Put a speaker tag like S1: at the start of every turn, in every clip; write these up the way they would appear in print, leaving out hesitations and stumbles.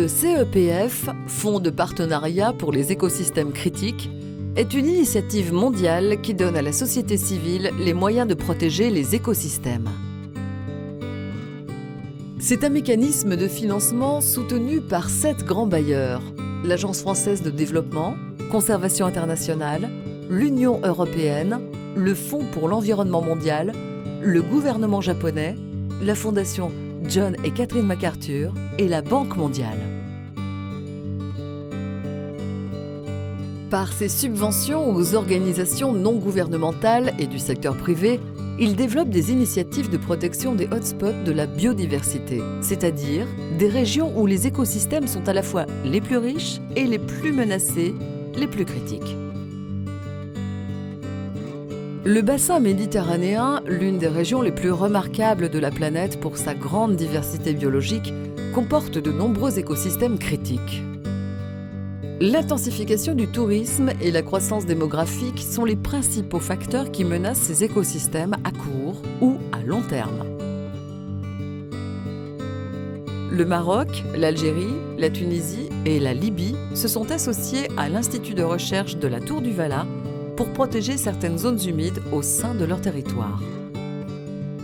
S1: Le CEPF, Fonds de partenariat pour les écosystèmes critiques, est une initiative mondiale qui donne à la société civile les moyens de protéger les écosystèmes. C'est un mécanisme de financement soutenu par 7 grands bailleurs: l'Agence française de développement, Conservation internationale, l'Union européenne, le Fonds pour l'environnement mondial, le gouvernement japonais, la Fondation John et Catherine MacArthur et la Banque mondiale. Par ses subventions aux organisations non gouvernementales et du secteur privé, il développe des initiatives de protection des hotspots de la biodiversité, c'est-à-dire des régions où les écosystèmes sont à la fois les plus riches et les plus menacés, les plus critiques. Le bassin méditerranéen, l'une des régions les plus remarquables de la planète pour sa grande diversité biologique, comporte de nombreux écosystèmes critiques. L'intensification du tourisme et la croissance démographique sont les principaux facteurs qui menacent ces écosystèmes à court ou à long terme. Le Maroc, l'Algérie, la Tunisie et la Libye se sont associés à l'Institut de recherche de la Tour du Vala pour protéger certaines zones humides au sein de leur territoire.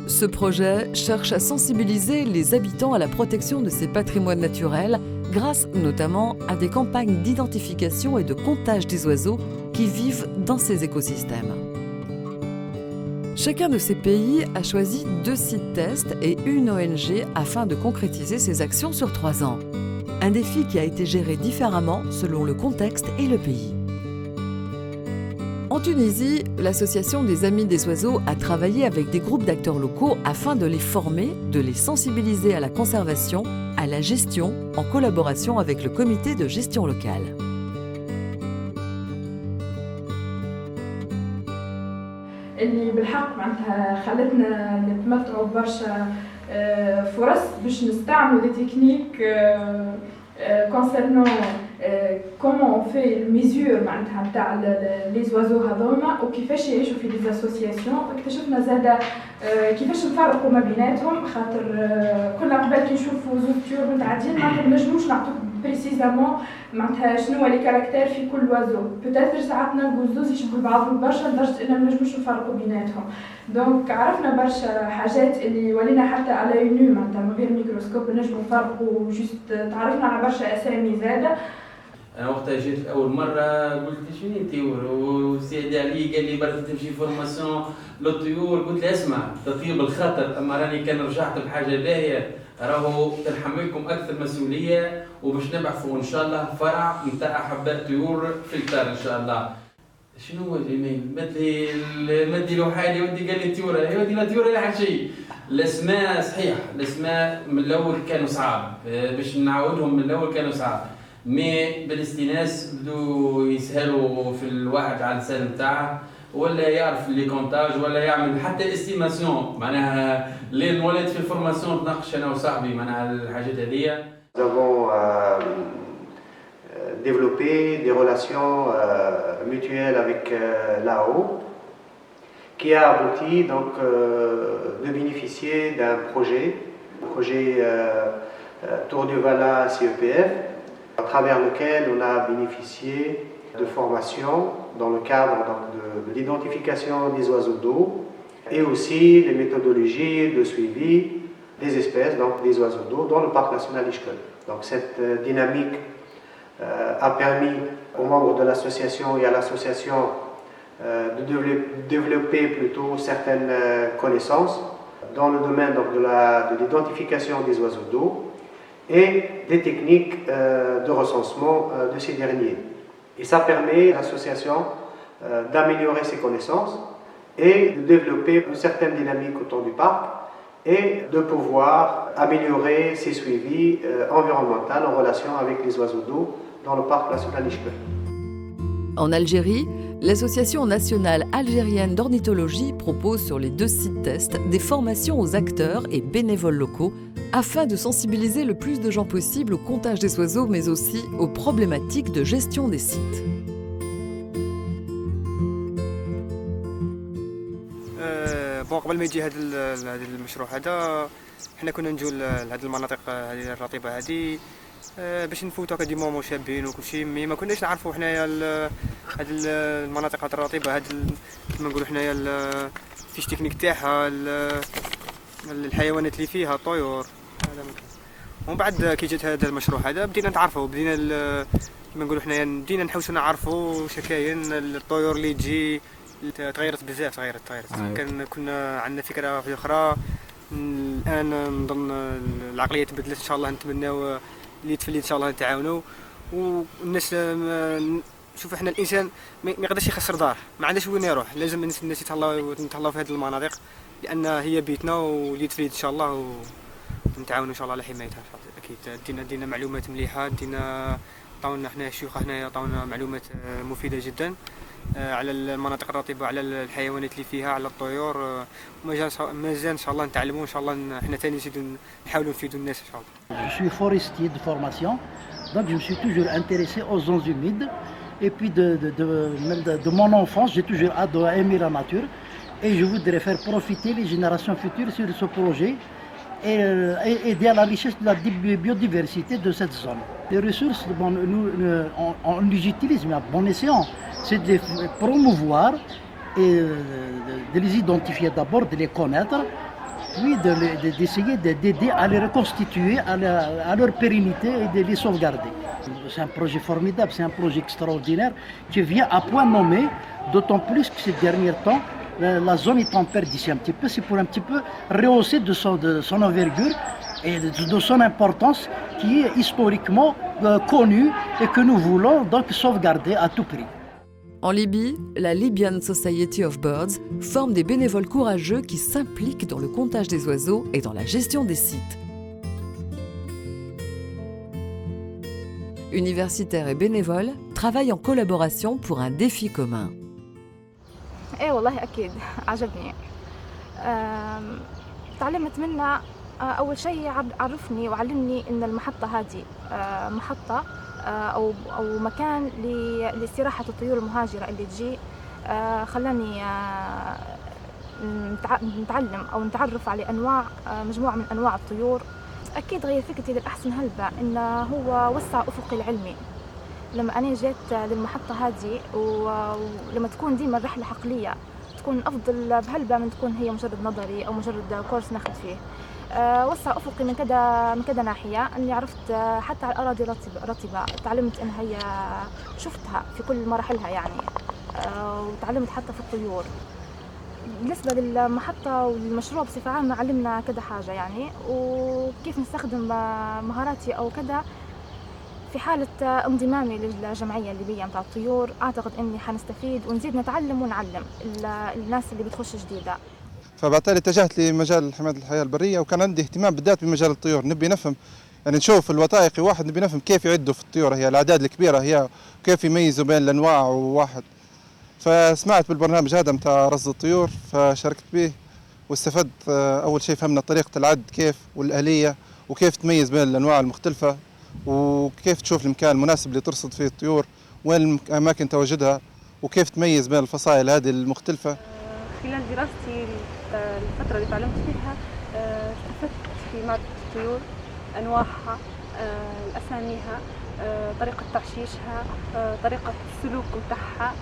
S1: Ce projet cherche à sensibiliser les habitants à la protection de ces patrimoines naturels grâce notamment à des campagnes d'identification et de comptage des oiseaux qui vivent dans ces écosystèmes. Chacun de ces pays a choisi 2 sites tests et une ONG afin de concrétiser ces actions sur 3 ans. Un défi qui a été géré différemment selon le contexte et le pays. En Tunisie, l'association des Amis des Oiseaux a travaillé avec des groupes d'acteurs locaux afin de les former, de les sensibiliser à la conservation, à la gestion, en collaboration avec le comité de gestion locale.
S2: اللي بالحق معناتها خلتنا نتمتعوا ببرشا فرص باش نستعملوا des techniques concernant comment on fait le mesure معناتها نتاع les oiseaux هذوما وكيفاش يعيشوا في des associations. اكتشفنا زاده كيفاش نفرقوا ما بيناتهم خاطر كنا قبل كي نشوفوا زوج طيور متعدين ما نجموش نعطوك بريسيزامون معناتها شنو هو لي كاركتير في كل وازو. بوتيتر ساعات نلقوا زوز يشبهوا بعضهم برشا لدرجه اننا ما نجموش نفرقوا بيناتهم. دونك عرفنا برشا حاجات اللي ولينا حتى على يونو معناتها من غير ميكروسكوب نجموا نفرقوا جوست تعرفنا على برشا اسامي زاده.
S3: انا وقتها جيت اول مره قلت شنو طيور وسيدي علي قال لي برك تمشي فورماسيون للطيور. قلت له اسمع تطيب الخاطر اما راني كان رجعت بحاجه باهيه راهو نحملكم اكثر مسؤوليه وباش نبعثوا ان شاء الله فرع نتاع احباء طيور في الدار ان شاء الله. شنو هو الايميل؟ مد له حالي ودي قال لي طيوره يا ودي لا طيوره لا شيء. الاسماء صحيح الاسماء من الاول كانوا صعاب باش نعاودهم من الاول كانوا صعاب مي بالاستئناس بدو يسهلوا في الواحد على اللسان نتاعه ولا يعرف لي كونتاج ولا يعمل حتى استيماسيون معناها اللي نولد في الفورماسيون تناقش انا وصاحبي معناها الحاجات هذيا.
S4: Nous avons développé des relations mutuelles avec l'AO qui a abouti donc de bénéficier d'un projet Tour du Vala CEPF à travers lequel on a bénéficié de formations dans le cadre donc, de l'identification des oiseaux d'eau et aussi les méthodologies de suivi des espèces, donc des oiseaux d'eau dans le parc national Ixcode. Donc cette dynamique a permis aux membres de l'association et à l'association de développer plutôt certaines connaissances dans le domaine donc, de l'identification des oiseaux d'eau et des techniques de recensement de ces derniers. Et ça permet à l'association d'améliorer ses connaissances et de développer une certaine dynamique autour du parc et de pouvoir améliorer ses suivis environnementaux en relation avec les oiseaux d'eau dans le parc national Ixcode.
S1: En Algérie, l'Association nationale algérienne d'ornithologie propose sur les 2 sites tests des formations aux acteurs et bénévoles locaux afin de sensibiliser le plus de gens possible au comptage des oiseaux mais aussi aux problématiques de gestion des sites.
S5: قبل ما يجي هذا المشروع هذا حنا كنا نجوا لهذه المناطق هذه الرطبه هذه باش نفوتوا هكا دي مومون شابين وكل شيء، مي ما كناش نعرفوا حنايا هاد المناطق هاد الرطبه، هاد كيما نقولوا حنايا فيش تكنيك تاعها، الحيوانات اللي فيها الطيور هذا. ومن بعد كي جات هذا المشروع هذا بدينا نتعرفوا، بدينا كيما نقولوا حنايا بدينا نحوسوا نعرفوا شكاين الطيور اللي تجي تغيرت بزاف، تغيرت كنا عندنا فكره في اخرى. الان نظن العقليه تبدلت ان شاء الله، نتمناو اللي تفلي ان شاء الله نتعاونوا. والناس شوف احنا الانسان ما يقدرش يخسر دار، ما عندهش وين يروح، لازم الناس يتهلاو في هذه المناطق لان هي بيتنا، واللي تفلي ان شاء الله ونتعاونوا ان شاء الله على حمايتها. اكيد دينا معلومات مليحه، عطاونا حنا الشيوخ هنايا عطاونا معلومات مفيده جدا على المناطق الرطبه، على الحيوانات اللي فيها، على الطيور. مازال ان شاء الله نتعلموا، ان شاء الله حنا ثاني نزيدوا نحاولوا نفيدوا الناس ان شاء الله.
S6: Je suis forestier de formation, donc je me suis toujours intéressé aux zones humides. Et puis de mon enfance, j'ai toujours aimé la nature. Et je voudrais faire profiter les générations futures sur ce projet et aider à la richesse de la biodiversité de cette zone. Les ressources, on les utilise, mais à bon escient. C'est de les promouvoir et de les identifier d'abord, de les connaître, puis d'essayer d'aider à les reconstituer à leur pérennité et de les sauvegarder. C'est un projet formidable, c'est un projet extraordinaire qui vient à point nommé, d'autant plus que ces derniers temps, la zone est en perte d'ici un petit peu. C'est pour un petit peu rehausser de son envergure et de son importance qui est historiquement connue et que nous voulons donc sauvegarder à tout prix.
S1: En Libye, la Libyan Society of Birds forme des bénévoles courageux qui s'impliquent dans le comptage des oiseaux et dans la gestion des sites. Universitaires et bénévoles travaillent en collaboration pour un défi commun.
S2: ايه والله اكيد عجبني. تعلمت منه اول شيء عرفني وعلمني ان المحطه هذه محطه او مكان لاستراحه الطيور المهاجره اللي تجي. خلاني نتعلم او نتعرف على انواع مجموعه من انواع الطيور. اكيد غير فكرتي للاحسن هلبة انه هو وسع افقي العلمي. لما أنا جيت للمحطة هذه ولما تكون ديما الرحلة حقلية تكون أفضل بهلبة من تكون هي مجرد نظري أو مجرد كورس ناخد فيه. وسع أفقي من كذا ناحية، أني عرفت حتى على الأراضي رطبة، تعلمت أن هي شفتها في كل مراحلها يعني، وتعلمت حتى في الطيور. بالنسبة للمحطة والمشروع بصفة عامة علمنا كذا حاجة يعني، وكيف نستخدم مهاراتي أو كذا في حالة انضمامي للجمعية الليبية متاع الطيور. أعتقد أني حنستفيد ونزيد نتعلم ونعلم الناس اللي بتخش جديدة.
S7: فبالتالي اتجهت لمجال حماية الحياة البرية، وكان عندي اهتمام بالذات بمجال الطيور. نبي نفهم يعني نشوف الوثائقي واحد، نبي نفهم كيف يعدوا في الطيور، هي الأعداد الكبيرة هي وكيف يميزوا بين الأنواع وواحد. فسمعت بالبرنامج هذا متاع رصد الطيور فشاركت به واستفدت. أول شيء فهمنا طريقة العد كيف والآلية، وكيف تميز بين الأنواع المختلفة، وكيف تشوف المكان المناسب اللي ترصد فيه الطيور، وين أماكن تواجدها، وكيف تميز بين الفصائل هذه المختلفة.
S8: خلال دراستي الفترة اللي تعلمت فيها استفدت في معرفة الطيور، أنواعها، أساميها، طريقة تعشيشها، طريقة السلوك متاعها،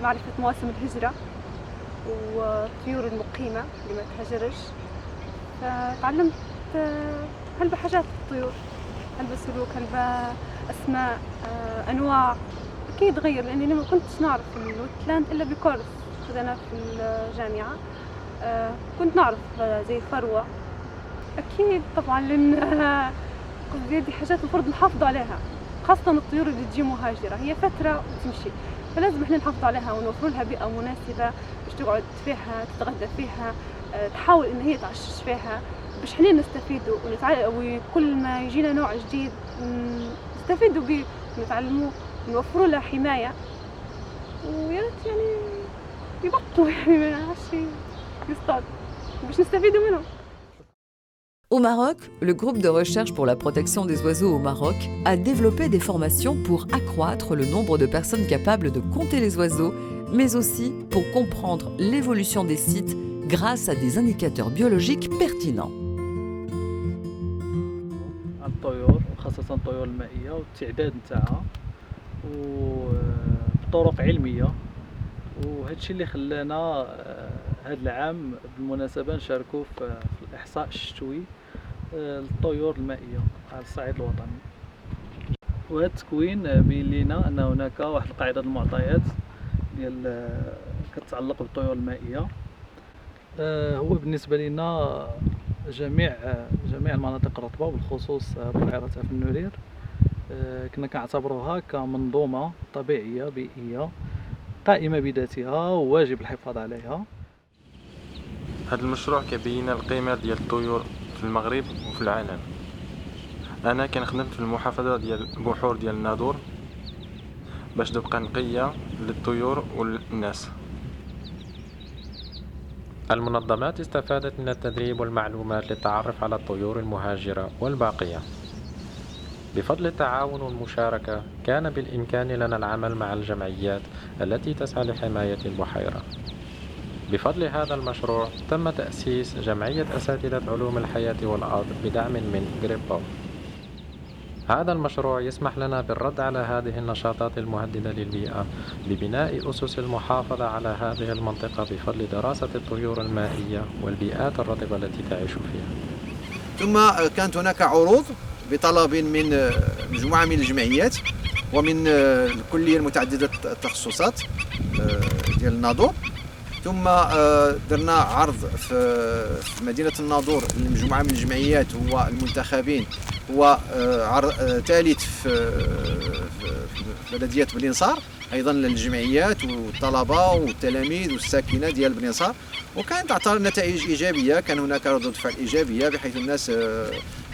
S8: معرفة مواسم الهجرة والطيور المقيمة اللي ما تهاجرش. فتعلمت هلبة حاجات الطيور، هلبة سلوك، هلبة أسماء، أنواع. أكيد غير لأني ما كنتش نعرف الوتلاند إلا بكورس خذنا في الجامعة. كنت نعرف زي فروة أكيد طبعا، لأن هذه حاجات المفروض نحافظ عليها، خاصة الطيور اللي تجي مهاجرة هي فترة وتمشي، فلازم احنا نحافظ عليها ونوفر لها بيئة مناسبة باش تقعد فيها، تتغدى فيها، تحاول إن هي تعشش فيها باش احنا نستفيدوا وكل ما يجينا نوع جديد نستفيدوا به ونتعلموه ونوفروا له حماية. ويا ريت يعني يبطلوا يعني ما عادش يصطاد باش نستفيدوا منهم.
S1: Au Maroc, le groupe de recherche pour la protection des oiseaux au Maroc a développé des formations pour accroître le nombre de personnes capables de compter les oiseaux, mais aussi pour comprendre l'évolution des sites grâce à des indicateurs biologiques pertinents.
S9: الطيور خاصة الطيور المائية والتعداد نتاعها وبطرق علمية. وهذا الشيء اللي خلانا هذا العام بالمناسبة نشاركوا في الإحصاء الشتوي للطيور المائية على الصعيد الوطني. وهذا التكوين بين لنا أن هناك واحد القاعدة المعطيات ديال كتتعلق بالطيور المائية. هو بالنسبة لنا جميع المناطق الرطبة وبالخصوص بحيرة أفنورير كنا كنعتبروها كمنظومة طبيعية بيئية قائمة بذاتها وواجب الحفاظ عليها.
S10: هذا المشروع كيبين القيمة ديال الطيور في المغرب وفي العالم. أنا كنخدم في المحافظة ديال بحور ديال الناظور باش تبقى نقية للطيور والناس.
S11: المنظمات استفادت من التدريب والمعلومات للتعرف على الطيور المهاجرة والباقية. بفضل التعاون والمشاركة كان بالإمكان لنا العمل مع الجمعيات التي تسعى لحماية البحيرة. بفضل هذا المشروع تم تأسيس جمعية أساتذة علوم الحياة والأرض بدعم من غريبو. هذا المشروع يسمح لنا بالرد على هذه النشاطات المهددة للبيئة ببناء أسس المحافظة على هذه المنطقة بفضل دراسة الطيور المائية والبيئات الرطبة التي تعيش فيها.
S12: ثم كانت هناك عروض بطلب من مجموعة من الجمعيات ومن الكلية المتعددة التخصصات ديال الناظور. ثم درنا عرض في مدينة الناظور لمجموعة من الجمعيات هو المنتخبين هو ثالث في بلدية بلينصار أيضا للجمعيات والطلبة والتلاميذ والساكنة ديال بلينصار. وكانت تعطى نتائج إيجابية. كان هناك ردود فعل إيجابية بحيث الناس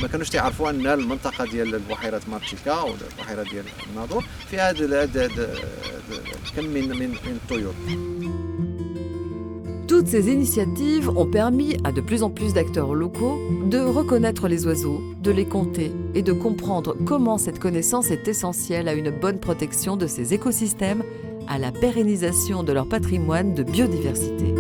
S12: ما كانوش تعرفوا أن المنطقة ديال البحيرة مارتشيكا أو البحيرة ديال الناظور في هذا كم من الطيور.
S1: Toutes ces initiatives ont permis à de plus en plus d'acteurs locaux de reconnaître les oiseaux, de les compter et de comprendre comment cette connaissance est essentielle à une bonne protection de ces écosystèmes, à la pérennisation de leur patrimoine de biodiversité.